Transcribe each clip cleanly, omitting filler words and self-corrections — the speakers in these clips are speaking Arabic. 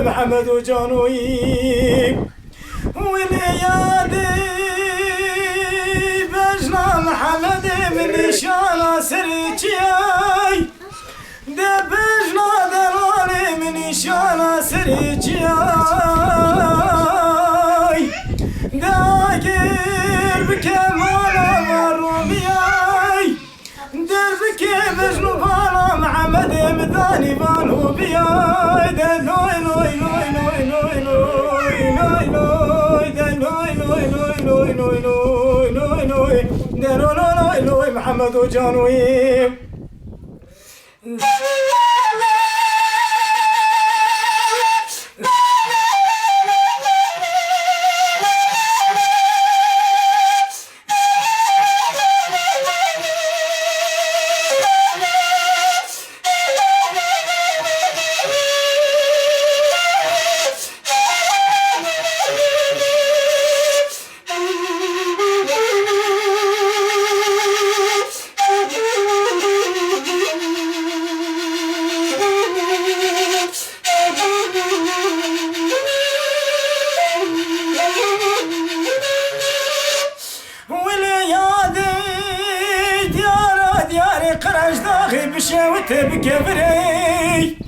محمد وجانوي وليادي بجنا محمد من شانا سريتشاي ده بجنا دلالي من شانا سريتشاي داقر بكمالا مروبياي دربك بجنو بالا محمد مداني بالو بياي ده لوي لوي لوي لوي لوي لوي لوي ده لوي لوي لوي لوي لوي لوي لوي ده لوي لوي لوي محمد وجانوي قرش داخل بشوت بكبري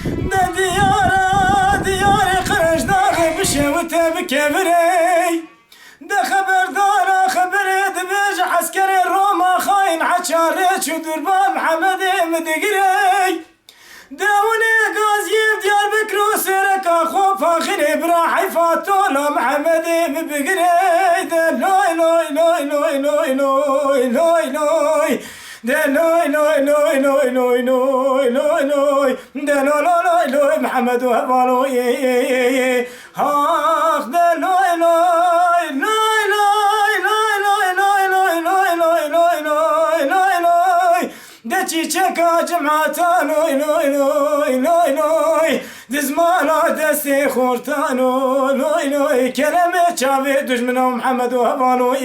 ده دياري قرش داخل بشوت بكبري ده خبردار خبري دبيج عسكري روما خاين عشاري شدربان محمد مدقري داوني قازي ديار بكرو سيرك اخو فاخري براحي فاتولا محمد مبقري ده لوي لوي لوي لوي لوي لوي لوي لوي ده لوي لوي لوي لوي لوي لوي لوي لوي ده لوي لوي لوي محمد وهبالوي هاخ ده لوي لوي لوي لوي لوي لوي لوي لوي لوي لوي لوي لوي لوي ده تشيكا جمعتا لوي لوي لوي لوي لوي ده زمالا دستي خورتانو لوي لوي كلمة شافي دجمنو محمد وهبالوي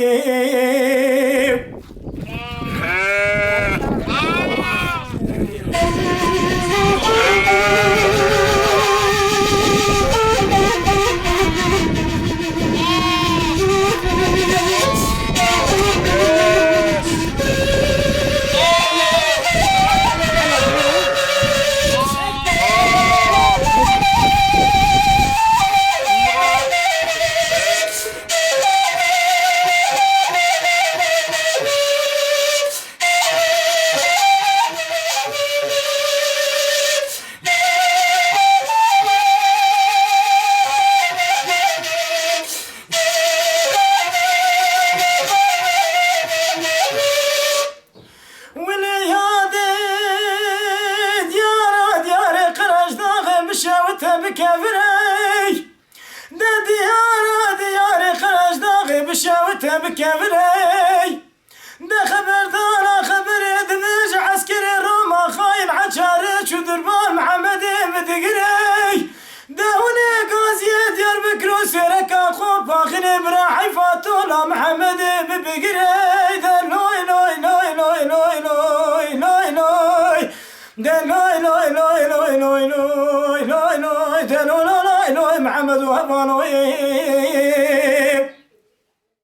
بكبري ده دياري خرج داغي بشاوته بكبري ده خبردار خبري دمج عسكري روما خاين عشاري شدربان محمد مدقري داوني قازي ديار بكرو سيرك اخو فاخني براحي فاتولا محمد مبقري ده لوي لوي لوي لوي لوي لوي لوي لوي ده لوي لوي لوي لوي لوي لوي لوي لوي ده لوي لوي لوي محمد وهبالوي